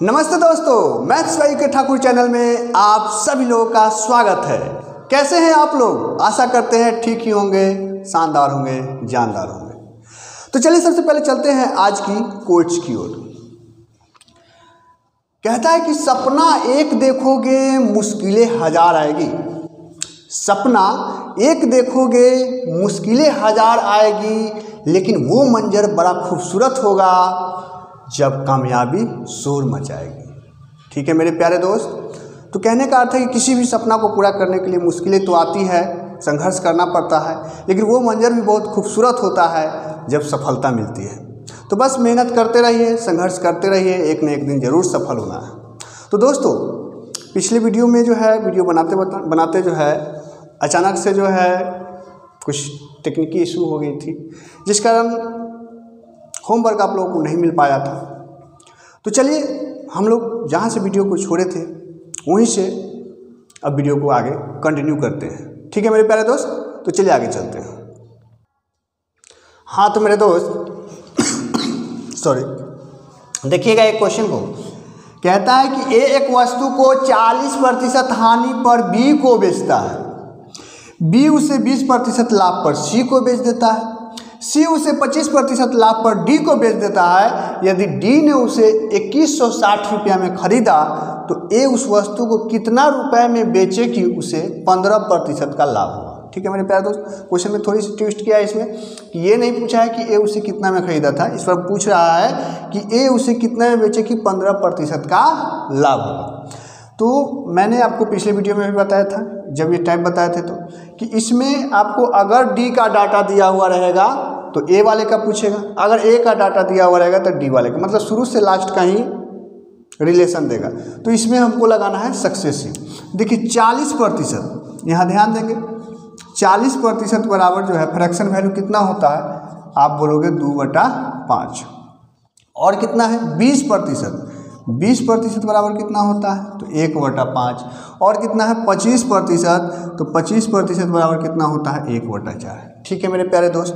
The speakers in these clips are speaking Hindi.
नमस्ते दोस्तों, मैथ्स भाई के ठाकुर चैनल में आप सभी लोगों का स्वागत है। कैसे हैं आप लोग? आशा करते हैं ठीक ही होंगे, शानदार होंगे, जानदार होंगे। तो चलिए सबसे पहले चलते हैं आज की कोट्स की ओर। कहता है कि सपना एक देखोगे मुश्किलें हजार आएगी। सपना एक देखोगे मुश्किलें हजार आएगी, लेकिन वो मंजर बड़ा खूबसूरत होगा जब कामयाबी शोर मचाएगी। ठीक है मेरे प्यारे दोस्त, तो कहने का अर्थ है कि किसी भी सपना को पूरा करने के लिए मुश्किलें तो आती है, संघर्ष करना पड़ता है, लेकिन वो मंजर भी बहुत खूबसूरत होता है जब सफलता मिलती है। तो बस मेहनत करते रहिए, संघर्ष करते रहिए, एक न एक दिन ज़रूर सफल होना है। तो दोस्तों, पिछले वीडियो में जो है वीडियो बनाते जो है अचानक से जो है कुछ टेक्निकी इशू हो गई थी, जिस कारण होमवर्क आप लोगों को नहीं मिल पाया था। तो चलिए हम लोग जहाँ से वीडियो को छोड़े थे वहीं से अब वीडियो को आगे कंटिन्यू करते हैं। ठीक है मेरे प्यारे दोस्त, तो चलिए आगे चलते हैं। हाँ तो मेरे दोस्त सॉरी, देखिएगा एक क्वेश्चन को। कहता है कि ए एक वस्तु को 40% हानि पर बी को बेचता है, बी उसे 20% लाभ पर सी को बेच देता है, सी उसे 25% लाभ पर डी को बेच देता है। यदि डी ने उसे 2160 रुपया में खरीदा तो ए उस वस्तु को कितना रुपए में बेचे कि उसे 15% का लाभ हुआ। ठीक है मेरे प्यारे दोस्त, क्वेश्चन में थोड़ी सी ट्विस्ट किया है इसमें कि ये नहीं पूछा है कि ए उसे कितना में खरीदा था, इस पर पूछ रहा है कि ए उसे कितना में बेचे कि 15% का लाभ होगा। तो मैंने आपको पिछले वीडियो में भी बताया था, जब ये टाइप बताए थे, तो कि इसमें आपको अगर डी का डाटा दिया हुआ रहेगा तो ए वाले का पूछेगा, अगर ए का डाटा दिया हुआ रहेगा तो डी वाले का, मतलब शुरू से लास्ट का ही रिलेशन देगा। तो इसमें हमको लगाना है सक्सेसिव। देखिए 40%, यहाँ ध्यान देंगे 40% बराबर जो है फ्रैक्शन वैल्यू कितना होता है, आप बोलोगे 2/5। और कितना है 20%, 20% बराबर कितना होता है तो 1/5। और कितना है 25%, तो 25% बराबर कितना होता है 1/4। ठीक है मेरे प्यारे दोस्त,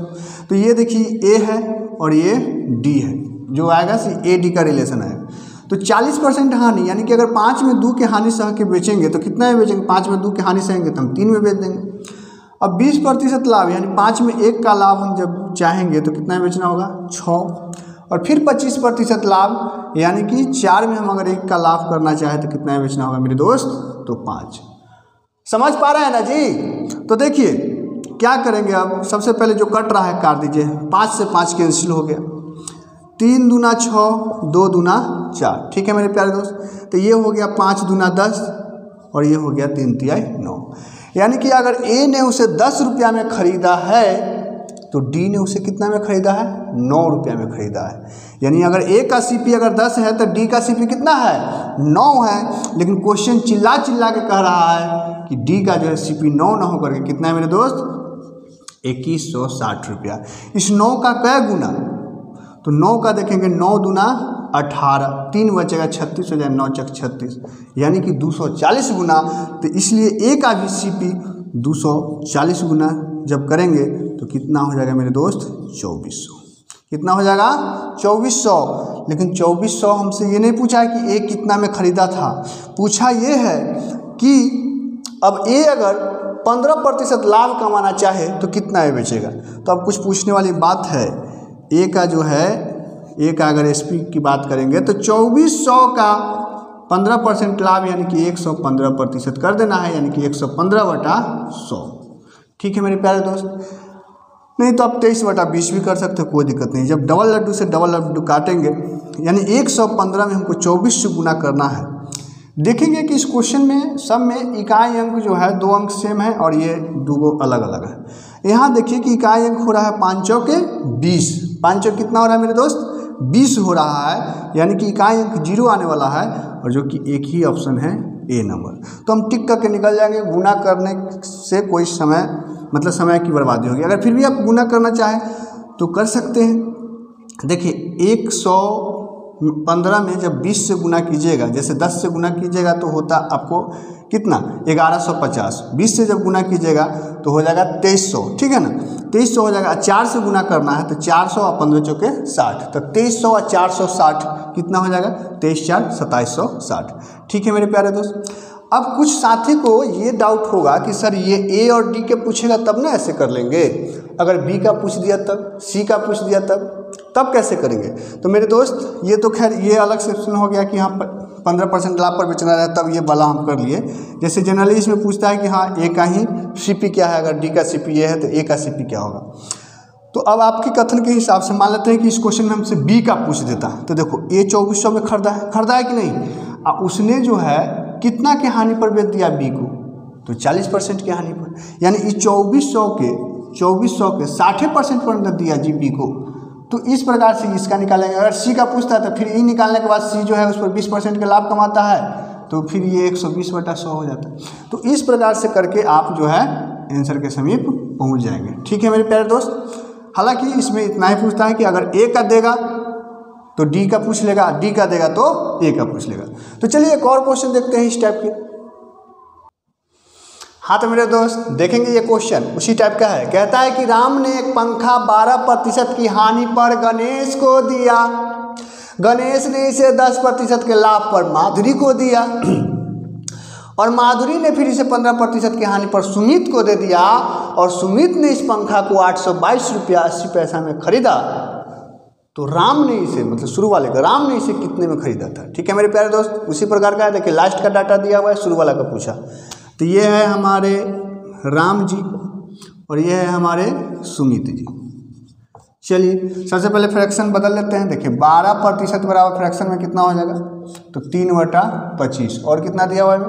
तो ये देखिए ए है और ये डी है, जो आएगा ए डी का रिलेशन है। तो 40% हानि, यानी कि अगर 5 में 2 के हानि सह के बेचेंगे तो कितना में बेचेंगे, 5 में 2 के हानि सहेंगे तो हम 3 में बेच देंगे। अब 20% लाभ, यानी 5 में 1 का लाभ हम जब चाहेंगे तो कितना में बेचना होगा 6। और फिर 25% लाभ, यानी कि 4 में हम अगर 1 का लाभ करना चाहें तो कितना में बेचना होगा मेरे दोस्त, तो 5। समझ पा रहे हैं ना जी? तो देखिए क्या करेंगे, अब सबसे पहले जो कट रहा है काट दीजिए। 5 से 5 कैंसिल हो गया, 3 दूना 6, 2 दूना 4। ठीक है मेरे प्यारे दोस्त, तो ये हो गया 5 दूना 10 और ये हो गया 3 तिहाई 9। यानी कि अगर ए ने उसे 10 रुपया में खरीदा है तो डी ने उसे कितना में खरीदा है, 9 रुपया में खरीदा है। यानी अगर ए का सीपी अगर 10 है तो डी का सीपी कितना है, 9 है। लेकिन क्वेश्चन चिल्ला के कह रहा है कि डी का जो है सीपी 9 ना होकर के कितना है मेरे दोस्त, 2160 रुपया। इस 9 का क्या गुना, तो 9 का देखेंगे 9 दूना 18, 3 बचेगा 36 हो जाए, 9 चक 36, यानी कि 240 गुना। तो इसलिए ए का भी सीपी 240 गुना जब करेंगे तो कितना हो जाएगा मेरे दोस्त, 2400। कितना हो जाएगा 2400। लेकिन 2400 हमसे ये नहीं पूछा है कि ए कितना में खरीदा था, पूछा ये है कि अब ए अगर 15% लाभ कमाना चाहे तो कितना में बेचेगा। तो अब कुछ पूछने वाली बात है, ए का जो है, ए का अगर एसपी की बात करेंगे तो 2400 का 15% लाभ यानी कि 115% कर देना है, यानी कि 115/100। ठीक है मेरे प्यारे दोस्त, नहीं तो आप 23/20 भी कर सकते हो, कोई दिक्कत नहीं। जब डबल लड्डू से डबल लड्डू काटेंगे यानी 115 में हमको 24 से गुना करना है। देखेंगे कि इस क्वेश्चन में सब में इकाई अंक जो है 2 अंक सेम है और ये 2 अलग अलग है। यहाँ देखिए कि इकाई अंक हो रहा है 5 चौके 20, 5 चौक कितना हो रहा है मेरे दोस्त, 20 हो रहा है, यानी कि इकाई अंक 0 आने वाला है, और जो कि एक ही ऑप्शन है ए नंबर। तो हम टिक करके निकल जाएंगे। गुना करने से कोई समय मतलब समय की बर्बादी होगी। अगर फिर भी आप गुना करना चाहें तो कर सकते हैं। देखिए 15 में जब 20 से गुना कीजिएगा, जैसे 10 से गुना कीजिएगा तो होता आपको कितना 1150, 20 से जब गुना कीजिएगा तो हो जाएगा 2300, ठीक है ना, 2300 हो जाएगा। 4 से गुना करना है तो 400 और 15 चौके 60, तो 2300 और 460 कितना हो जाएगा 23 4 2760, ठीक है मेरे प्यारे दोस्त। अब कुछ साथी को ये डाउट होगा कि सर ये ए और डी के पूछेगा तब ना ऐसे कर लेंगे, अगर बी का पूछ दिया तब, सी का पूछ दिया तब कैसे करेंगे। तो मेरे दोस्त ये तो खैर ये अलग सेक्शन हो गया कि हाँ 15% लाभ पर बेचना है, तब ये वाला हम कर लिए। जैसे जनरली इसमें पूछता है कि हाँ ए का ही सीपी क्या है, अगर डी का सीपी ये है तो ए का सीपी क्या होगा। तो अब आपके कथन के हिसाब से मान लेते हैं कि इस क्वेश्चन में हमसे बी का पूछ देता है, तो देखो ए 2400 में खरीदा है कि नहीं, उसने जो है कितना के हानि पर बेच दिया बी को, तो 40% के हानि पर, यानी इस 2400 के 60% पर दिया जी बी को। तो इस प्रकार से इसका निकालेंगे। अगर सी का पूछता है तो फिर ई निकालने के बाद सी जो है उस पर 20% के लाभ कमाता है, तो फिर ये 120/100 हो जाता है। तो इस प्रकार से करके आप जो है आंसर के समीप पहुंच जाएंगे, ठीक है मेरे प्यारे दोस्त। हालांकि इसमें इतना ही पूछता है कि अगर ए का देगा तो डी का पूछ लेगा, डी का देगा तो ए का पूछ लेगा। तो चलिए एक और क्वेश्चन देखते हैं इस टाइप के। हाँ तो मेरे दोस्त देखेंगे ये क्वेश्चन उसी टाइप का है। कहता है कि राम ने एक पंखा 12% की हानि पर गणेश को दिया, गणेश ने इसे 10% के लाभ पर माधुरी को दिया और माधुरी ने फिर इसे 15% की हानि पर सुमित को दे दिया और सुमित ने इस पंखा को 822 रुपया 80 पैसा में खरीदा। तो राम ने इसे, मतलब शुरू वाले का, राम ने इसे कितने में खरीदा था, ठीक है मेरे प्यारे दोस्त। उसी प्रकार का है, देखिए लास्ट का डाटा दिया हुआ है, शुरू वाला का पूछा। तो ये है हमारे राम जी और ये है हमारे सुमित जी। चलिए सबसे पहले फ्रैक्शन बदल लेते हैं। देखिए 12% बराबर फ्रैक्शन में कितना हो जाएगा, तो 3/25 और कितना दिया हुआ है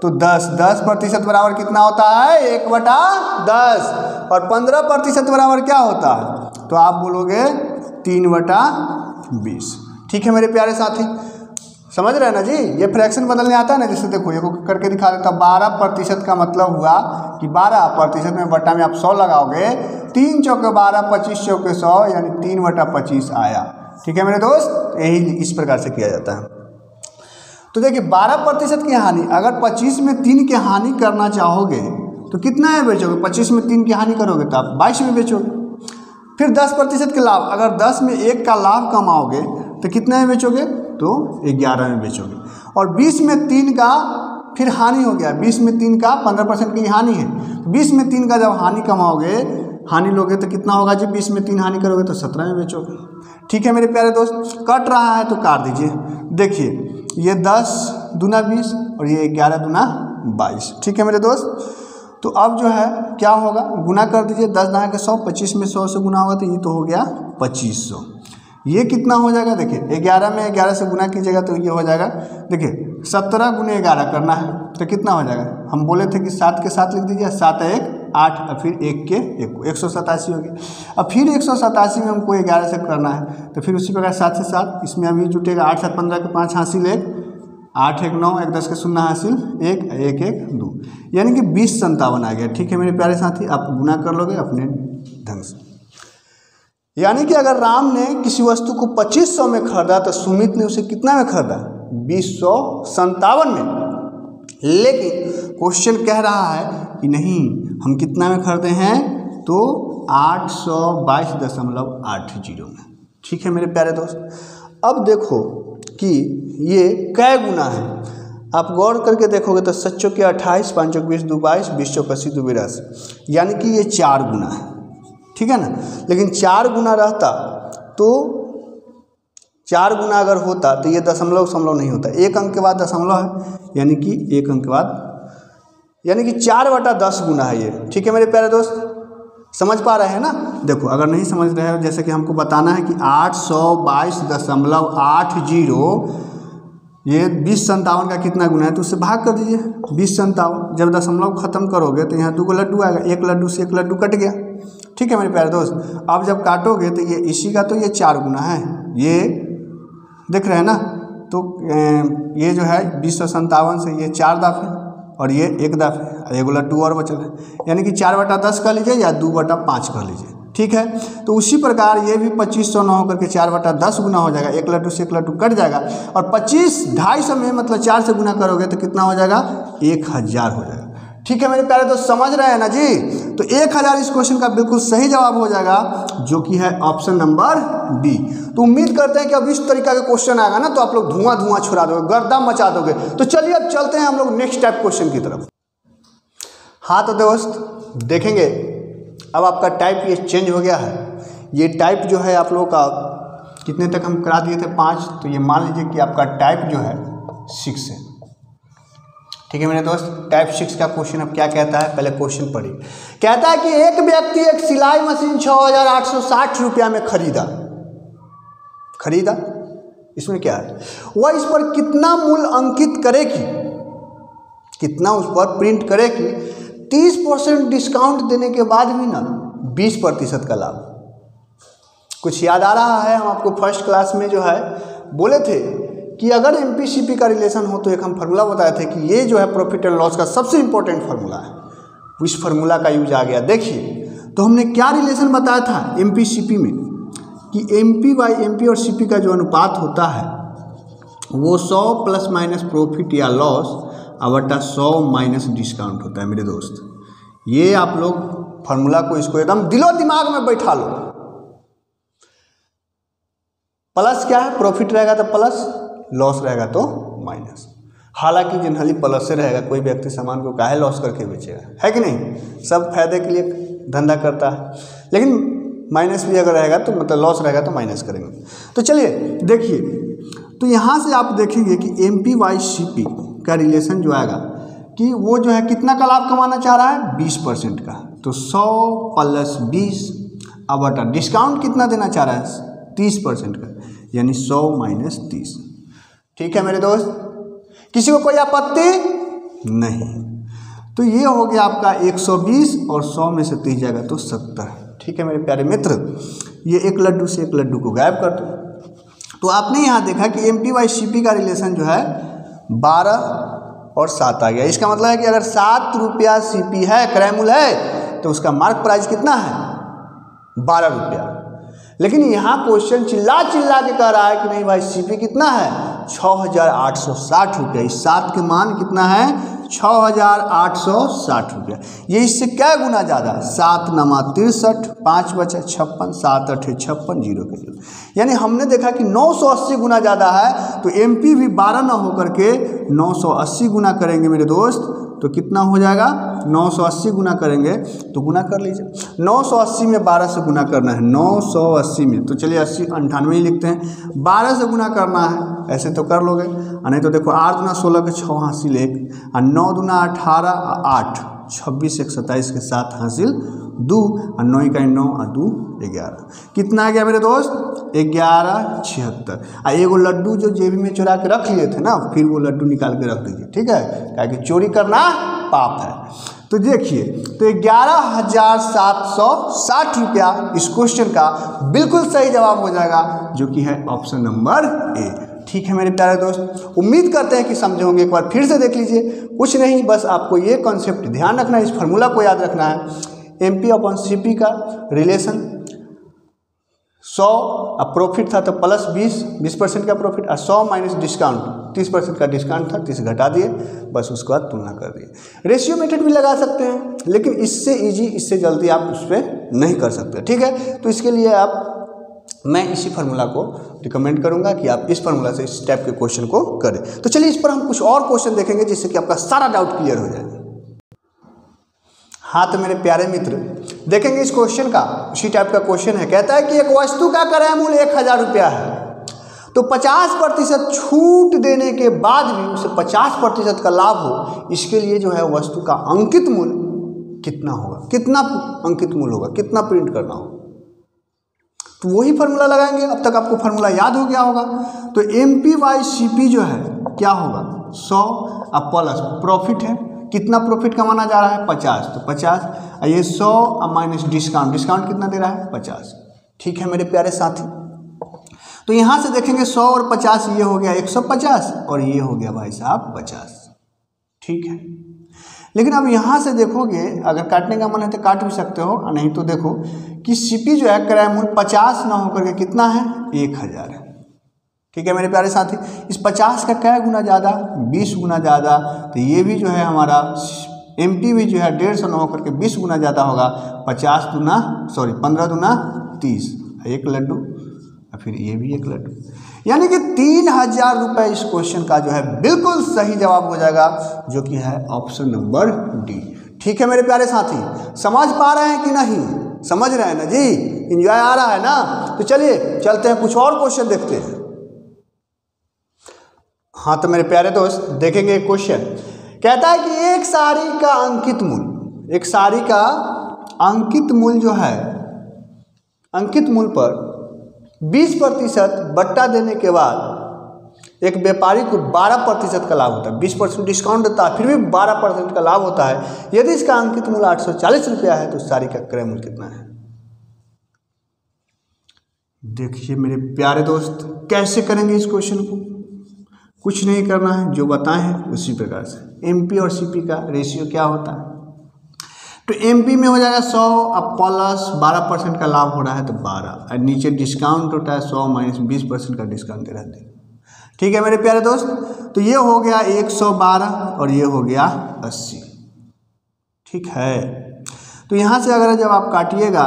तो 10% बराबर कितना होता है 1/10 और 15% बराबर क्या होता है, तो आप बोलोगे 3/20, ठीक है मेरे प्यारे साथी। समझ रहे हैं ना जी, ये फ्रैक्शन बदलने आता है ना, जैसे देखो ये को करके दिखा देता। 12% का मतलब हुआ कि 12% में बट्टा में आप 100 लगाओगे, 3 चौके 12, 25 चौके 100, यानी 3/25 आया, ठीक है मेरे दोस्त। यही इस प्रकार से किया जाता है। तो देखिए 12% की हानि, अगर 25 में 3 की हानि करना चाहोगे तो कितना है बेचोगे, 25 में 3 की हानि करोगे तो आप 22 में बेचोगे। फिर 10% के लाभ, अगर 10 में 1 का लाभ कमाओगे तो कितने में बेचोगे, तो 11 में बेचोगे। और 20 में 3 का फिर हानि हो गया, 20 में 3 का 15% की हानि है, तो 20 में 3 का जब हानि कमाओगे, हानि लोगे तो कितना होगा जी, 20 में 3 हानि करोगे तो 17 में बेचोगे, ठीक है मेरे प्यारे दोस्त। कट रहा है तो काट दीजिए। देखिए ये 10 दूना 20 और ये 11 दूना 22, ठीक है मेरे दोस्त। तो अब जो है क्या होगा, गुना कर दीजिए, 10 दाना के 100, 25 में 100 से गुना होगा तो ये तो हो गया 2500। ये कितना हो जाएगा, देखिए 11 में 11 से गुना कीजिएगा तो ये हो जाएगा, देखिए 17 × 11 करना है तो कितना हो जाएगा, हम बोले थे कि 7 के 7 लिख दीजिए, 7 1 8 और फिर 1 के 1 187 हो गया। अब फिर 187 में हमको 11 से करना है, तो फिर उसी प्रकार 7 से 7, इसमें अभी जुटेगा 8 7 15 के 5 हासिल 1, 8 1 9, 1 10 के 0 हासिल 1 1 1 2, यानी कि 2057 आ गया, ठीक है मेरे प्यारे साथी। आप गुना कर लोगे अपने ढंग से। यानी कि अगर राम ने किसी वस्तु को 2500 में खरीदा तो सुमित ने उसे कितना में खरीदा, 2057 में। लेकिन क्वेश्चन कह रहा है कि नहीं, हम कितना में खरीदे हैं, तो 822.80 में, ठीक है मेरे प्यारे दोस्त। अब देखो कि ये कै गुना है, आप गौर करके देखोगे तो 7 चौके 28, 5 चौके 20, 2 22, 20 चौके 80, 2 82, यानी कि ये 4 गुना है, ठीक है ना। लेकिन 4 गुना रहता तो 4 गुना अगर होता तो ये दशमलव नहीं होता, 1 अंक के बाद दशमलव है, यानी कि 1 अंक के बाद, यानी कि 4/10 गुना है ये, ठीक है मेरे प्यारे दोस्त। समझ पा रहे हैं ना। देखो अगर नहीं समझ रहे हो, जैसे कि हमको बताना है कि 822.80 ये 2057 का कितना गुना है, तो उससे भाग कर दीजिए 2057। जब दशमलव खत्म करोगे तो यहाँ 2 लड्डू आएगा, 1 लड्डू से 1 लड्डू कट गया, ठीक है मेरे प्यारे दोस्त। अब जब काटोगे तो ये इसी का तो ये 4 गुना है, ये देख रहे हैं ना। तो ये जो है 2057 से ये 4 दाफ है और ये 1 दाफ है, 1 लड्डू और बचल है, यानी कि 4/10 कर लीजिए या 2/5 कर लीजिए, ठीक है। तो उसी प्रकार ये भी 2500 न होकर के 4/10 गुना हो जाएगा, 1 लड्डू से 1 लड्डू कट जाएगा, और 25 250 में मतलब 4 से गुना करोगे तो कितना हो जाएगा, 1000 हो जाएगा। ठीक है मेरे प्यारे दोस्त, समझ रहे हैं ना जी। तो 1000 इस क्वेश्चन का बिल्कुल सही जवाब हो जाएगा, जो कि है ऑप्शन नंबर बी। तो उम्मीद करते हैं कि अब इस तरीका का क्वेश्चन आएगा ना तो आप लोग धुआं छोड़ा दोगे, गर्दा मचा दोगे। तो चलिए अब चलते हैं हम लोग नेक्स्ट टाइप क्वेश्चन की तरफ। हाँ तो दोस्त देखेंगे, अब आपका टाइप ये चेंज हो गया है। ये टाइप जो है आप लोगों का कितने तक हम करा दिए थे, 5, तो ये मान लीजिए कि आपका टाइप जो है 6 है। ठीक है मेरे दोस्त, टाइप 6 का क्वेश्चन अब क्या कहता है, पहले क्वेश्चन पढ़िए। कहता है कि एक व्यक्ति एक सिलाई मशीन 6860 रुपया में खरीदा। इसमें क्या है, वह इस पर कितना मूल्य अंकित करेगी, कितना उस पर प्रिंट करेगी 30% डिस्काउंट देने के बाद भी ना 20% का लाभ। कुछ याद आ रहा है, हम आपको फर्स्ट क्लास में जो है बोले थे कि अगर एमपीसीपी का रिलेशन हो तो एक हम फार्मूला बताए थे कि ये जो है प्रॉफिट एंड लॉस का सबसे इंपॉर्टेंट फार्मूला है, उस फार्मूला का यूज आ गया। देखिए तो हमने क्या रिलेशन बताया था एमपीसीपी में कि एमपी और सीपी का जो अनुपात होता है वो 100 प्लस माइनस प्रॉफिट या लॉस बटा 100 माइनस डिस्काउंट होता है मेरे दोस्त। ये आप लोग फार्मूला को इसको एकदम दिलो दिमाग में बैठा लो। प्लस क्या है, प्रॉफिट रहेगा तो प्लस, लॉस रहेगा तो माइनस। हालांकि जनरली प्लस से रहेगा, कोई व्यक्ति सामान को काहे लॉस करके बेचेगा, है कि नहीं, सब फायदे के लिए धंधा करता है। लेकिन माइनस भी अगर रहेगा तो मतलब लॉस रहेगा तो माइनस करेंगे। तो चलिए देखिए, तो यहाँ से आप देखेंगे कि एमपी बाई सीपी का रिलेशन जो आएगा कि वो जो है कितना का लाभ कमाना चाह रहा है, 20% का। तो 100 प्लस 20 बटा डिस्काउंट कितना देना चाह रहा है, 30% का, यानी 100 माइनस 30। ठीक है मेरे दोस्त, किसी को कोई आपत्ति नहीं। तो ये हो गया आपका 120 और 100 में से 30 जाएगा तो 70। ठीक है मेरे प्यारे मित्र, ये 1 लड्डू से 1 लड्डू को गायब कर दो। तो आपने यहाँ देखा कि एमपी बाई सीपी का रिलेशन जो है 12 और 7 आ गया। इसका मतलब है कि अगर 7 रुपया सीपी है, क्रय मूल्य है, तो उसका मार्क प्राइस कितना है, 12 रुपया। लेकिन यहाँ क्वेश्चन चिल्ला के कह रहा है कि नहीं भाई सीपी कितना है, 6860 रुपया। इस 7 के मान कितना है, 6860 रुपया। ये इससे क्या गुना ज़्यादा, 7 नमा 63, 5 बचा 56, 7 8 56, 0 के 0। यानी हमने देखा कि 980 गुना ज़्यादा है। तो एमपी भी 12 न होकर के 980 गुना करेंगे मेरे दोस्त, तो कितना हो जाएगा, 980 गुना करेंगे तो गुना कर लीजिए। 980 में 12 से गुना करना है, 980 में, तो चलिए 80 98 ही लिखते हैं। 12 से गुना करना है, ऐसे तो कर लोगे, नहीं तो देखो 8 दूना 16 के 6 हासिल 1, और 9 दूना 18 8, 26 1 27 के 7 हासिल 2, और 9 का 9 और 2 11। कितना आ गया मेरे दोस्त, 1176। और एगो लड्डू जो जेब में चुरा के रख लिए थे ना, फिर वो लड्डू निकाल के रख दीजिए, ठीक है, क्योंकि चोरी करना पाप है। तो देखिए, तो 11,760 रुपया इस क्वेश्चन का बिल्कुल सही जवाब हो जाएगा, जो कि है ऑप्शन नंबर ए। ठीक है मेरे प्यारे दोस्त, उम्मीद करते हैं कि समझे होंगे। एक बार फिर से देख लीजिए, कुछ नहीं, बस आपको ये कॉन्सेप्ट ध्यान रखना है, इस फार्मूला को याद रखना है। एमपी अपॉन सीपी का रिलेशन 100, अब प्रॉफिट था तो प्लस 20% का प्रॉफिट, और 100 माइनस डिस्काउंट 30% का डिस्काउंट था, 30 घटा दिए, बस उसके बाद तुलना कर दिए। रेशियो मेथड भी लगा सकते हैं, लेकिन इससे इजी, इससे जल्दी आप उस पर नहीं कर सकते। ठीक है, तो इसके लिए मैं इसी फार्मूला को रिकमेंड करूंगा कि आप इस फार्मूला से इस टाइप के क्वेश्चन को करें। तो चलिए इस पर हम कुछ और क्वेश्चन देखेंगे जिससे कि आपका सारा डाउट क्लियर हो जाए। हाँ तो मेरे प्यारे मित्र, देखेंगे इस क्वेश्चन का, उसी टाइप का क्वेश्चन है। कहता है कि एक वस्तु का क्रय मूल्य 1000 रुपया है, तो 50% छूट देने के बाद भी उसे 50% का लाभ हो, इसके लिए जो है वस्तु का अंकित मूल्य कितना होगा, कितना अंकित मूल्य होगा, कितना प्रिंट करना होगा। तो वही फार्मूला लगाएंगे। अब तक आपको फार्मूला याद हो गया होगा। तो एमपी बाई सीपी जो है क्या होगा, 100, अब प्लस प्रॉफिट है, कितना प्रॉफिट कमाना जा रहा है, 50, तो 50, ये 100 माइनस डिस्काउंट, डिस्काउंट कितना दे रहा है, 50। ठीक है मेरे प्यारे साथी, तो यहाँ से देखेंगे 100 और 50, ये हो गया 150, और ये हो गया भाई साहब 50। ठीक है, लेकिन अब यहाँ से देखोगे, अगर काटने का मन है तो काट भी सकते हो, नहीं तो देखो कि सीपी जो है क्रय मूल्य 50 ना होकर के कितना है, 1000 है। ठीक है मेरे प्यारे साथी, इस 50 का क्या गुना ज़्यादा, 20 गुना ज़्यादा। तो ये भी जो है हमारा एमपी भी जो है 150 ना होकर के 20 गुना ज़्यादा होगा। 15 दूना 30, एक लड्डू और फिर ये भी एक लड्डू, यानी कि 3000 रुपये इस क्वेश्चन का जो है बिल्कुल सही जवाब हो जाएगा, जो कि है ऑप्शन नंबर डी। ठीक है मेरे प्यारे साथी, समझ पा रहे हैं कि नहीं, समझ रहे हैं ना जी, एंजॉय आ रहा है ना। तो चलिए चलते हैं, कुछ और क्वेश्चन देखते हैं। हाँ तो मेरे प्यारे दोस्त देखेंगे एक क्वेश्चन, कहता है कि एक साड़ी का अंकित मूल्य, एक साड़ी का अंकित मूल्य जो है, अंकित मूल्य पर 20% बट्टा देने के बाद एक व्यापारी को 12% का लाभ होता है। 20% डिस्काउंट देता है, फिर भी 12% का लाभ होता है। यदि इसका अंकित मूल्य 840 रुपया है तो साड़ी का क्रय मूल्य कितना है। देखिए मेरे प्यारे दोस्त, कैसे करेंगे इस क्वेश्चन को, कुछ नहीं करना है, जो बताए हैं उसी प्रकार से। एमपी और सीपी का रेशियो क्या होता है, तो एमपी में हो जाएगा 100, अब प्लस 12% का लाभ हो रहा है तो 12, और नीचे डिस्काउंट होता है 100 माइनस 20% का डिस्काउंट दे रहते हैं। ठीक है मेरे प्यारे दोस्त, तो ये हो गया 112 और ये हो गया 80। ठीक है, तो यहाँ से अगर जब आप काटिएगा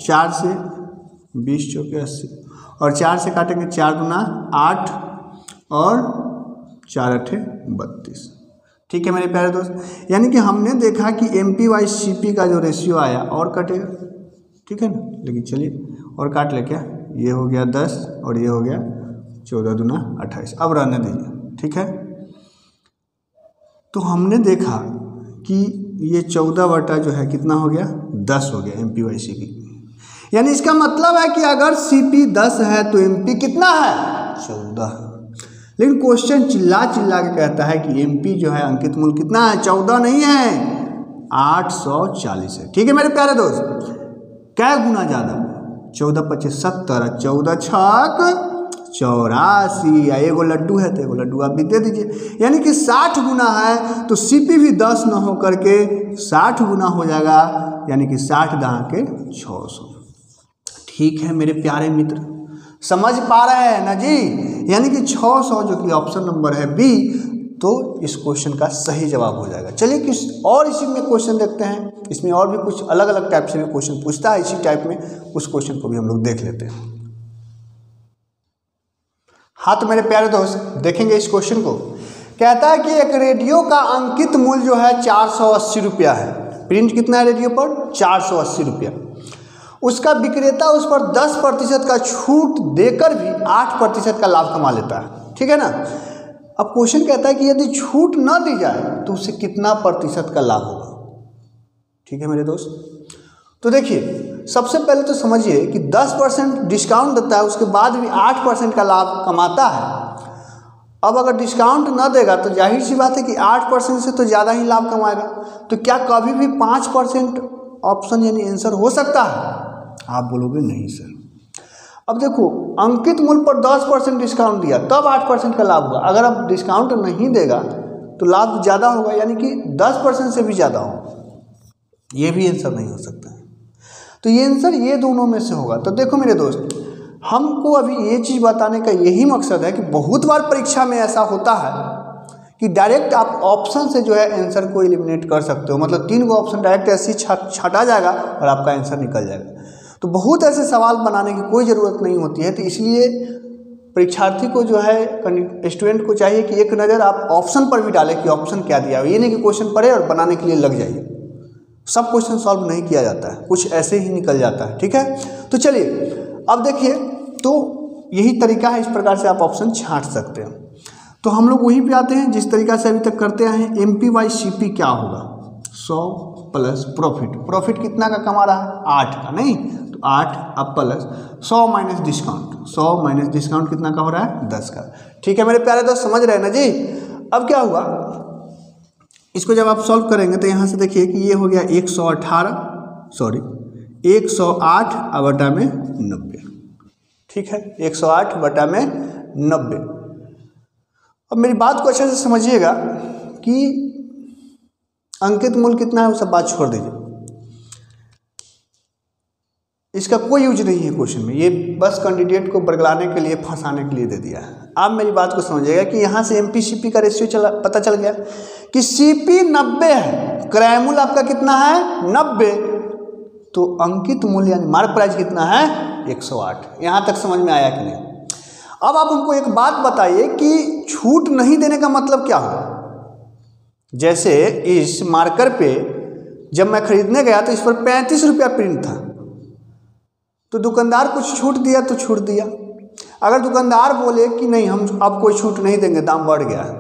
4 से 20 चौके 80, और 4 से काटेंगे 4 दूना 8 और 4 अठे 32। ठीक है मेरे प्यारे दोस्त, यानी कि हमने देखा कि एमपी वाई सीपी का जो रेशियो आया और कटेगा, ठीक है ना। लेकिन चलिए और काट ले, क्या ये हो गया 10 और ये हो गया 14 दूना 28, अब रहने दीजिए। ठीक है, तो हमने देखा कि ये 14 बटा जो है कितना हो गया, 10 हो गया एमपी वाई सीपी। यानी इसका मतलब है कि अगर सीपी 10 है तो एमपी कितना है, 14। लेकिन क्वेश्चन चिल्ला चिल्ला के कहता है कि एमपी जो है अंकित मूल्य कितना है, 14 नहीं है, 840 है। ठीक है मेरे प्यारे दोस्त, क्या गुना ज़्यादा, 14 25 70, 14 छक 84, या एगो लड्डू है तो एगो लड्डू आप भी दे दीजिए, यानी कि 60 गुना है। तो सीपी भी 10 न हो करके 60 गुना हो जाएगा, यानी कि 60 दहा के 600। ठीक है मेरे प्यारे मित्र, समझ पा रहे हैं ना जी, यानी कि 600 जो कि ऑप्शन नंबर है बी, तो इस क्वेश्चन का सही जवाब हो जाएगा। चलिए किस और इसी में क्वेश्चन देखते हैं, इसमें और भी कुछ अलग अलग टाइप से भी क्वेश्चन पूछता है इसी टाइप में, उस क्वेश्चन को भी हम लोग देख लेते हैं। हाँ तो मेरे प्यारे दोस्त देखेंगे इस क्वेश्चन को, कहता है कि एक रेडियो का अंकित मूल्य जो है 480 रुपया है। प्रिंट कितना है रेडियो पर, 480 रुपया। उसका विक्रेता उस पर 10% का छूट देकर भी 8% का लाभ कमा लेता है। ठीक है ना। अब क्वेश्चन कहता है कि यदि छूट न दी जाए तो उसे कितना प्रतिशत का लाभ होगा। ठीक है मेरे दोस्त, तो देखिए सबसे पहले तो समझिए कि 10% डिस्काउंट देता है, उसके बाद भी 8% का लाभ कमाता है। अब अगर डिस्काउंट न देगा तो जाहिर सी बात है कि 8% से तो ज़्यादा ही लाभ कमाएगा। तो क्या कभी भी 5% ऑप्शन यानी आंसर हो सकता है? आप बोलोगे नहीं सर। अब देखो अंकित मूल्य पर 10% डिस्काउंट दिया तब 8% का लाभ हुआ। अगर अब डिस्काउंट नहीं देगा तो लाभ ज़्यादा होगा, यानी कि 10% से भी ज़्यादा होगा। ये भी आंसर नहीं हो सकता है। तो ये आंसर ये दोनों में से होगा। तो देखो मेरे दोस्त, हमको अभी ये चीज़ बताने का यही मकसद है कि बहुत बार परीक्षा में ऐसा होता है कि डायरेक्ट आप ऑप्शन से जो है आंसर को एलिमिनेट कर सकते हो। मतलब 3 गो ऑप्शन डायरेक्ट ऐसे छटा जाएगा और आपका आंसर निकल जाएगा। तो बहुत ऐसे सवाल बनाने की कोई ज़रूरत नहीं होती है। तो इसलिए परीक्षार्थी को जो है, स्टूडेंट को चाहिए कि एक नज़र आप ऑप्शन पर भी डालें कि ऑप्शन क्या दिया है। ये नहीं कि क्वेश्चन पढ़े और बनाने के लिए लग जाइए। सब क्वेश्चन सॉल्व नहीं किया जाता है, कुछ ऐसे ही निकल जाता है। ठीक है, तो चलिए अब देखिए, तो यही तरीका है, इस प्रकार से आप ऑप्शन छांट सकते हैं। तो हम लोग वहीं पे आते हैं जिस तरीका से अभी तक करते आए हैं। MP/CP क्या होगा? 100 प्लस प्रॉफिट। प्रॉफिट कितना का कमा रहा है? 8 का। नहीं तो 8 अब plus 100 minus discount. 100 minus discount कितना का हो रहा है? 10 का। ठीक है मेरे प्यारे दोस्त, समझ रहे हैं ना जी। अब क्या हुआ, इसको जब आप सॉल्व करेंगे तो यहाँ से देखिए कि ये हो गया 108 बटा में 90। ठीक है, 108 बटा में 90। अब मेरी बात को अच्छे से समझिएगा कि अंकित मूल्य कितना है वो सब बात छोड़ दीजिए, इसका कोई यूज नहीं है क्वेश्चन में, ये बस कैंडिडेट को बरगलाने के लिए, फंसाने के लिए दे दिया है। आप मेरी बात को समझिएगा कि यहाँ से एमपी सीपी का रेशियो पता चल गया कि सीपी 90 है, क्रय मूल्य आपका कितना है 90, तो अंकित मूल्य यानी मार्क प्राइस कितना है 108। यहाँ तक समझ में आया कि नहीं? अब आप हमको एक बात बताइए कि छूट नहीं देने का मतलब क्या हो। जैसे इस मार्कर पे जब मैं खरीदने गया तो इस पर 35 रुपया प्रिंट था, तो दुकानदार कुछ छूट दिया तो छूट दिया। अगर दुकानदार बोले कि नहीं हम अब कोई छूट नहीं देंगे, दाम बढ़ गया है,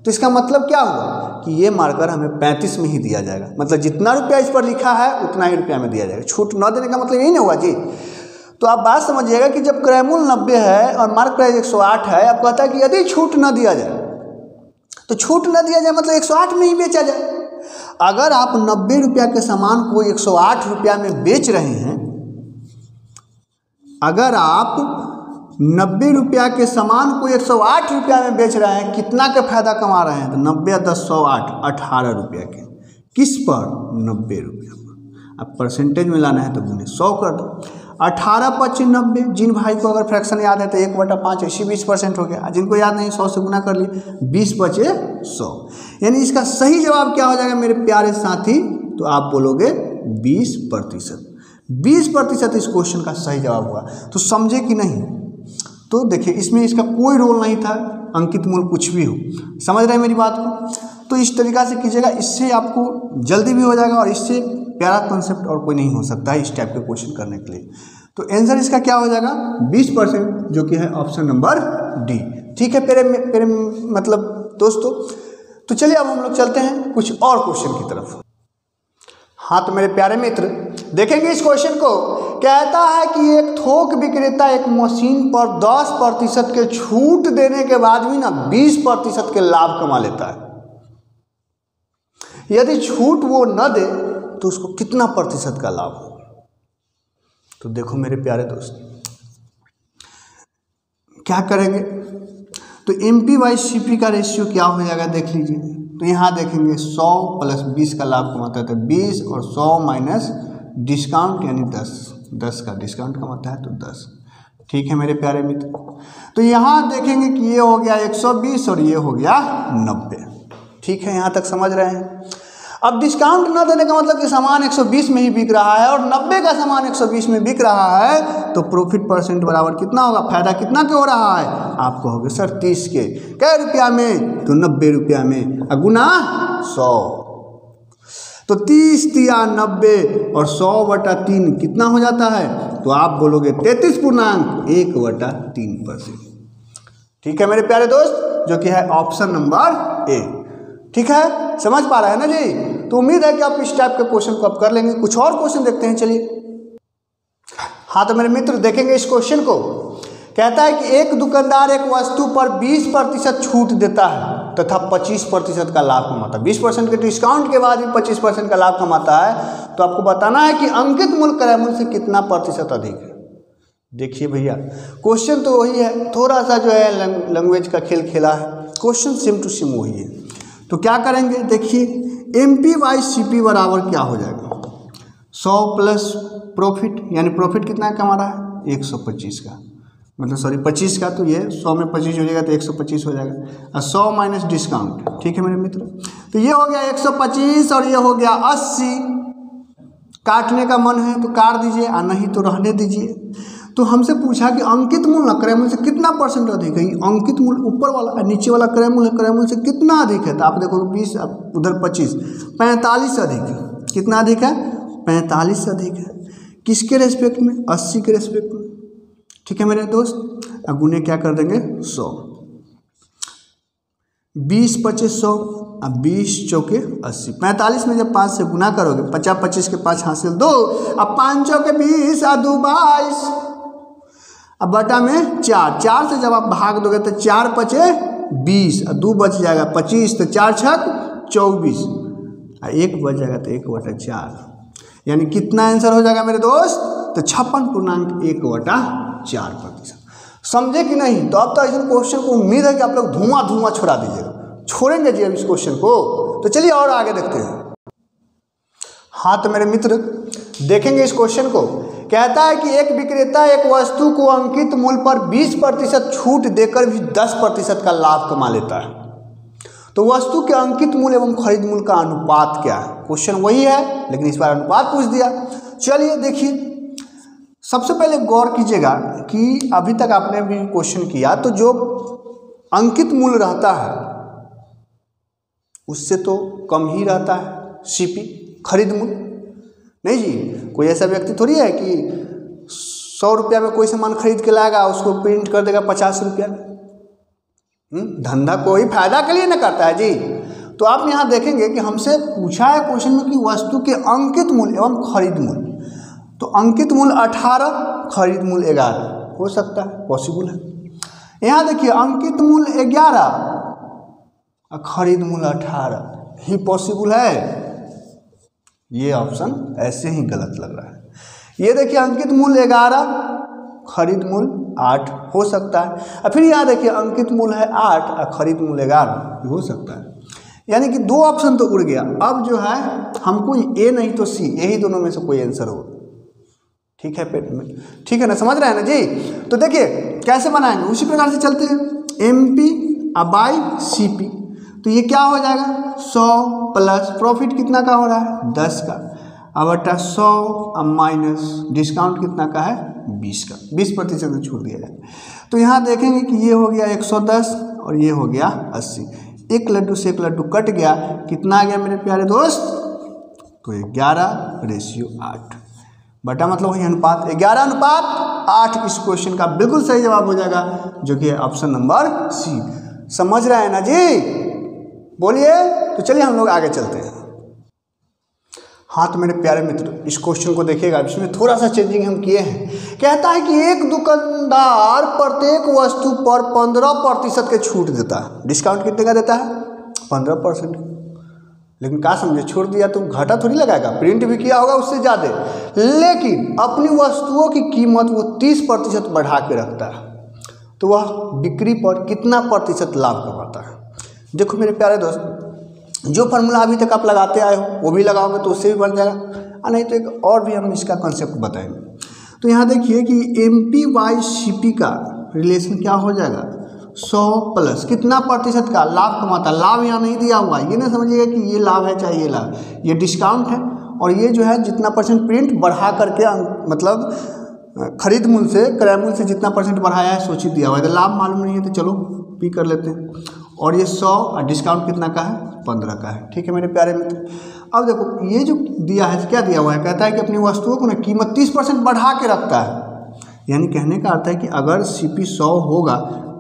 तो इसका मतलब क्या हुआ कि ये मार्कर हमें 35 में ही दिया जाएगा, मतलब जितना रुपया इस पर लिखा है उतना ही रुपया में दिया जाएगा। छूट न देने का मतलब यही ना हुआ जी। तो आप बात समझिएगा कि जब क्रय मूल्य 90 है और मार्क प्राइस 108 है, आप कहता है कि यदि छूट न दिया जाए तो छूट न दिया जाए मतलब 108 में ही बेचा जाए। अगर आप 90 रुपया के सामान को 108 रुपया में बेच रहे हैं, अगर आप 90 रुपया के सामान को 108 रुपया में बेच रहे हैं, कितना का फायदा कमा रहे हैं? तो 90 10 108 18 रुपया के, किस पर 90 रुपया पर। अब परसेंटेज में लाना है तो गुने 100 कर दो, 18 25 90। जिन भाई को अगर फ्रैक्शन याद है तो 1/5 ऐसी 20% हो गया, जिनको याद नहीं 100 से गुना कर लिए, 20 बचे 100। यानी इसका सही जवाब क्या हो जाएगा मेरे प्यारे साथी? तो आप बोलोगे 20%। 20% इस क्वेश्चन का सही जवाब हुआ। तो समझे कि नहीं? तो देखिए इसमें इसका कोई रोल नहीं था, अंकित मूल्य कुछ भी हो। समझ रहे हैं मेरी बात को? तो इस तरीक़ा से कीजिएगा, इससे आपको जल्दी भी हो जाएगा और इससे प्यारा कॉन्सेप्ट और कोई नहीं हो सकता है इस टाइप के क्वेश्चन करने के लिए। तो आंसर इसका क्या हो जाएगा 20%, जो कि है ऑप्शन नंबर डी। ठीक है मेरे मतलब दोस्तों, तो चलिए अब हम लोग चलते हैं कुछ और क्वेश्चन की तरफ। हाँ तो मेरे प्यारे मित्र देखेंगे इस क्वेश्चन को। कहता है कि एक थोक विक्रेता एक मशीन पर 10% के छूट देने के बाद भी ना 20% के लाभ कमा लेता है। यदि छूट वो न दे तो उसको कितना प्रतिशत का लाभ हो? तो देखो मेरे प्यारे दोस्त, क्या करेंगे? तो एमपी बाई सीपी का रेशियो क्या हो जाएगा देख लीजिए। तो यहाँ देखेंगे 100 प्लस 20 का लाभ कमाता है, तो 20 और 100 माइनस डिस्काउंट यानी 10 का डिस्काउंट कमाता है तो 10। ठीक है मेरे प्यारे मित्र, तो यहाँ देखेंगे कि ये हो गया 120 और ये हो गया 90। ठीक है, यहाँ तक समझ रहे हैं? अब डिस्काउंट न देने का मतलब कि सामान 120 में ही बिक रहा है और 90 का सामान 120 में बिक रहा है, तो प्रॉफिट परसेंट बराबर कितना होगा? फायदा कितना के हो रहा है? आप कहोगे सर 30 के, कै रुपया में? तो 90 रुपया में, गुना 100। तो 30 तिया 90 और 100/3 कितना हो जाता है? तो आप बोलोगे 33.1/3%। ठीक है मेरे प्यारे दोस्त, जो कि है ऑप्शन नंबर ए। ठीक है, समझ पा रहे हैं ना जी? तो उम्मीद है कि आप इस टाइप के क्वेश्चन को आप कर लेंगे। कुछ और क्वेश्चन देखते हैं, चलिए। हाँ तो मेरे मित्र देखेंगे इस क्वेश्चन को। कहता है कि एक दुकानदार एक वस्तु पर 20% छूट देता है तथा 25% का लाभ कमाता है। 20% के डिस्काउंट के बाद भी 25% का लाभ कमाता है, तो आपको बताना है कि अंकित मूल्य क्रय मूल्य से कितना प्रतिशत अधिक है। देखिए भैया, क्वेश्चन तो वही है, थोड़ा सा जो है लैंग्वेज का खेल खेला है, क्वेश्चन सेम टू सेम वही है। तो क्या करेंगे देखिए, एमपी बाई सीपी बराबर क्या हो जाएगा? 100 प्लस प्रॉफिट, यानी प्रॉफिट कितना कमा रहा है? 125 का, मतलब सॉरी 25 का, तो ये 100 में 25 हो जाएगा तो 125 हो जाएगा, और 100 माइनस डिस्काउंट। ठीक है मेरे मित्र, तो ये हो गया 125 और ये हो गया 80। काटने का मन है तो काट दीजिए, और नहीं तो रहने दीजिए। तो हमसे पूछा कि अंकित मूल्य क्रय मूल्य से कितना परसेंट अधिक है? अंकित मूल्य ऊपर वाला, नीचे वाला क्रय मूल्य से कितना अधिक है? तो आप देखोगे 20, उधर 25, 45 से अधिक है। कितना अधिक है? 45 से अधिक है। किसके रेस्पेक्ट में? 80 के रेस्पेक्ट में। ठीक है मेरे दोस्त, अब गुने क्या कर देंगे? 100। 20 25 100, अब 20 चौके 80। 45 में जब 5 से गुना करोगे, 50 25 के 5 हासिल 2, अब 5 चौके 20 और 2 22, अब बटा में 4 से जब आप भाग दोगे तो 4 5 20 और 2 बच जाएगा 25, तो 4 6 24 और 1 बच जाएगा तो 1/4। यानी कितना आंसर हो जाएगा मेरे दोस्त? तो 56.1/4%। समझे कि नहीं? तो अब तो इस क्वेश्चन को उम्मीद है कि आप लोग धुआं छोड़ा दीजिएगा। छोड़ेंगे जी अब इस क्वेश्चन को। तो चलिए और आगे देखते हैं। हाँ तो मेरे मित्र देखेंगे इस क्वेश्चन को। कहता है कि एक विक्रेता एक वस्तु को अंकित मूल्य पर 20% छूट देकर भी 10% का लाभ कमा लेता है। तो वस्तु के अंकित मूल्य एवं खरीद मूल्य का अनुपात क्या है? क्वेश्चन वही है लेकिन इस बार अनुपात पूछ दिया। चलिए देखिए, सबसे पहले गौर कीजिएगा कि अभी तक आपने भी क्वेश्चन किया तो जो अंकित मूल्य रहता है उससे तो कम ही रहता है सीपी, खरीद मूल्य। नहीं जी, कोई ऐसा व्यक्ति थोड़ी है कि 100 रुपया में कोई सामान खरीद के लाएगा, उसको प्रिंट कर देगा 50 रुपया में। धंधा कोई फायदा के लिए ना करता है जी। तो आप यहाँ देखेंगे कि हमसे पूछा है क्वेश्चन में कि वस्तु के अंकित मूल्य एवं खरीद मूल्य, तो अंकित मूल्य 18, खरीद मूल्य 11 हो सकता है, पॉसिबल है। यहाँ देखिए अंकित मूल्य 11 और खरीद मूल्य 18 ही पॉसिबल है। ये ऑप्शन ऐसे ही गलत लग रहा है। ये देखिए अंकित मूल्य 11, खरीद मूल्य 8 हो सकता है। और फिर यहाँ देखिए अंकित मूल्य है 8 और खरीद मूल्य 11 हो सकता है। यानी कि 2 ऑप्शन तो उड़ गया। अब जो है हमको ए नहीं तो सी, यही दोनों में से कोई आंसर हो। ठीक है पेट में, ठीक है ना, समझ रहे हैं ना जी। तो देखिए कैसे बनाएंगे, उसी प्रकार से चलते हैं। MP बाई CP, तो ये क्या हो जाएगा 100 प्लस प्रॉफिट कितना का हो रहा है 10 का, अब बटा 100 माइनस डिस्काउंट कितना का है 20 का, 20% छूट दिया जाए। तो यहाँ देखेंगे कि ये हो गया 110 और ये हो गया 80। एक लड्डू से एक लड्डू कट गया, कितना आ गया मेरे प्यारे दोस्त, तो 11:8 बटा मतलब वही अनुपात 11:8 इस क्वेश्चन का बिल्कुल सही जवाब हो जाएगा, जो कि ऑप्शन नंबर सी। समझ रहे हैं ना जी, बोलिए। तो चलिए हम लोग आगे चलते हैं। हाँ तो मेरे प्यारे मित्र इस क्वेश्चन को देखिएगा, इसमें थोड़ा सा चेंजिंग हम किए हैं। कहता है कि एक दुकानदार प्रत्येक वस्तु पर 15% के छूट देता है। डिस्काउंट कितने का देता है 15%। लेकिन क्या समझे, छोड़ दिया तो घाटा थोड़ी लगाएगा, प्रिंट भी किया होगा उससे ज़्यादा, लेकिन अपनी वस्तुओं की कीमत वो 30% बढ़ा के रखता है। तो वह बिक्री पर कितना प्रतिशत लाभ कमाता है? देखो मेरे प्यारे दोस्त, जो फार्मूला अभी तक आप लगाते आए हो वो भी लगाओगे तो उससे भी बढ़ जाएगा, और नहीं तो एक और भी हम इसका कंसेप्ट बताएंगे। तो यहाँ देखिए कि MP बाई CP का रिलेशन क्या हो जाएगा 100 प्लस कितना प्रतिशत का लाभ कमाता है। लाभ यहाँ नहीं दिया हुआ, ये ना समझिएगा कि ये लाभ है चाहे ये लाभ, ये डिस्काउंट है। और ये जो है जितना परसेंट प्रिंट बढ़ा करके मतलब खरीद मूल्य से क्रय मूल्य से जितना परसेंट बढ़ाया है सूचित दिया हुआ है। तो लाभ मालूम नहीं है तो चलो पी कर लेते हैं। और ये 100 और डिस्काउंट कितना का है 15 का है। ठीक है मेरे प्यारे मित्र, अब देखो ये जो दिया है क्या दिया हुआ है, कहता है कि अपनी वस्तुओं को ना कीमत 30% बढ़ा के रखता है। यानी कहने का अर्थ है कि अगर CP 100 होगा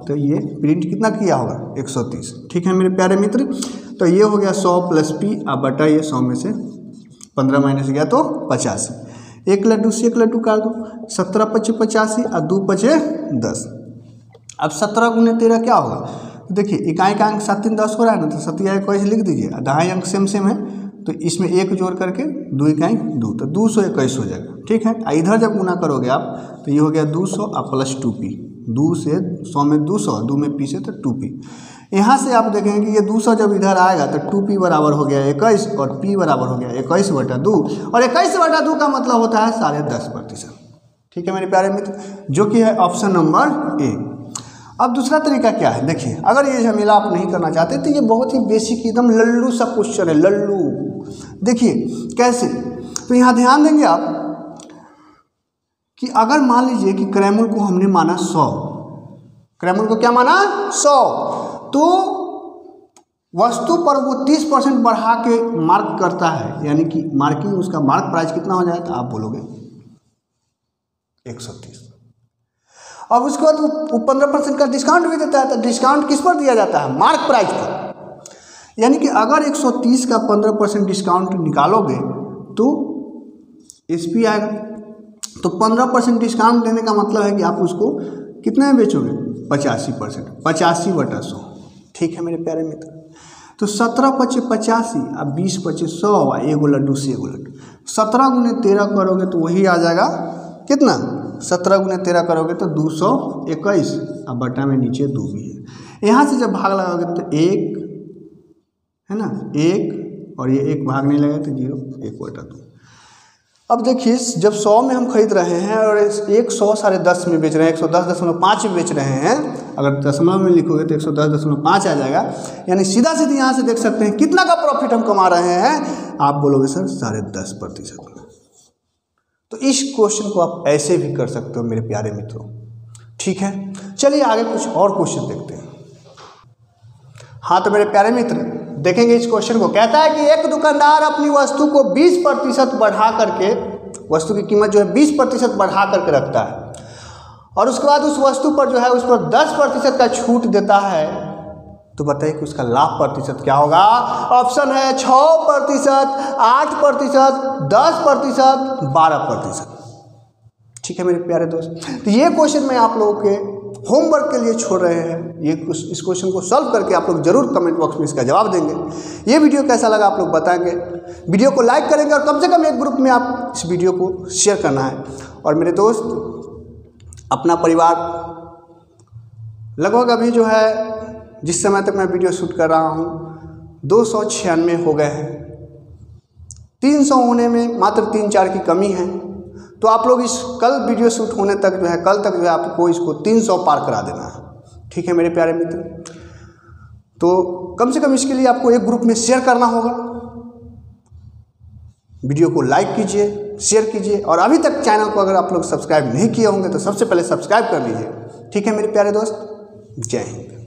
तो ये प्रिंट कितना किया होगा 130। ठीक है मेरे प्यारे मित्र, तो ये हो गया 100 प्लस P अब बटा ये 100 में से 15 माइनस गया तो 85। एक लड्डू से एक लड्डू काट दो, 17 × 5 = 85 और 2 × 5 = 10। अब 17 × 13 क्या होगा, देखिए इकाई का अंक 7 3 10 हो रहा है ना, तो 7 21 लिख दीजिए, दहाई अंक सेम है तो इसमें 1 जोड़ करके 2 इकाई 2 तो 221 हो जाएगा। ठीक है, इधर जब गुना करोगे आप तो ये हो गया 200 और प्लस 2P, 2 से 100 में 200, 2 में P से तो 2P। यहाँ से आप देखेंगे कि ये 200 जब इधर आएगा तो 2P बराबर हो गया 21 और P बराबर हो गया 21/2 और 21/2 का मतलब होता है 10.5%। ठीक है मेरे प्यारे मित्र, जो कि है ऑप्शन नंबर ए। अब दूसरा तरीका क्या है, देखिए अगर ये झमेला आप नहीं करना चाहते तो ये बहुत ही बेसिक एकदम लल्लू सा क्वेश्चन है, लल्लू। देखिए कैसे, तो यहाँ ध्यान देंगे आप कि अगर मान लीजिए कि क्रय मूल्य को हमने माना 100, क्रय मूल्य को क्या माना 100, तो वस्तु पर वो 30% बढ़ा के मार्क करता है, यानी कि मार्किंग उसका मार्क प्राइस कितना हो जाए तो आप बोलोगे 130। अब उसके बाद वो 15% का डिस्काउंट भी देता है, तो डिस्काउंट किस पर दिया जाता है मार्क प्राइस पर। यानी कि अगर 130 का 15% डिस्काउंट निकालोगे तो SP आएगा, तो 15% डिस्काउंट देने का मतलब है कि आप उसको कितने में बेचोगे 85%, 85/100। ठीक है मेरे प्यारे मित्र, तो 17 × 5 = 85 और 20 × 5 = 100 और एगो लड्डू से एगो लड्डू। 17 × 13 करोगे तो वही आ जाएगा कितना, 17 × 13 करोगे तो 221 और बटा में नीचे 2 भी है। यहाँ से जब भाग लगाओगे तो 1 है ना, 1 और ये 1 भागने लगे तो 0, 1/2। अब देखिए जब 100 में हम खरीद रहे हैं और 100 साढ़े 10 में बेच रहे हैं, 110.5 में बेच रहे हैं, अगर दशमलव में लिखोगे तो 110.5 आ जाएगा। यानी सीधा सीधा यहाँ से देख सकते हैं कितना का प्रॉफिट हम कमा रहे हैं। आप बोलोगे सर 10.5%। तो इस क्वेश्चन को आप ऐसे भी कर सकते हो मेरे प्यारे मित्रों। ठीक है, चलिए आगे कुछ और क्वेश्चन देखते हैं। हाँ तो मेरे प्यारे मित्र देखेंगे इस क्वेश्चन को। कहता है कि एक दुकानदार अपनी वस्तु को 20% बढ़ा करके, वस्तु की कीमत जो है 20% बढ़ा करके रखता है और उसके बाद उस वस्तु पर जो है उस पर 10% का छूट देता है। तो बताइए कि उसका लाभ प्रतिशत क्या होगा। ऑप्शन है 6%, 8%, 10%, 12%। ठीक है मेरे प्यारे दोस्त, तो ये क्वेश्चन मैं आप लोगों के होमवर्क के लिए छोड़ रहे हैं। इस क्वेश्चन को सॉल्व करके आप लोग जरूर कमेंट बॉक्स में इसका जवाब देंगे। ये वीडियो कैसा लगा आप लोग बताएंगे, वीडियो को लाइक करेंगे और कम से कम एक ग्रुप में आप इस वीडियो को शेयर करना है। और मेरे दोस्त अपना परिवार लगभग अभी जो है जिस समय तक मैं वीडियो शूट कर रहा हूँ 296 हो गए हैं। 300 होने में मात्र 3-4 की कमी है। तो आप लोग इस कल वीडियो शूट होने तक जो है, कल तक जो है आपको इसको 300 पार करा देना है। ठीक है मेरे प्यारे मित्र, तो कम से कम इसके लिए आपको एक ग्रुप में शेयर करना होगा। वीडियो को लाइक कीजिए, शेयर कीजिए और अभी तक चैनल को अगर आप लोग सब्सक्राइब नहीं किए होंगे तो सबसे पहले सब्सक्राइब कर लीजिए। ठीक है मेरे प्यारे दोस्त, जय हिंद।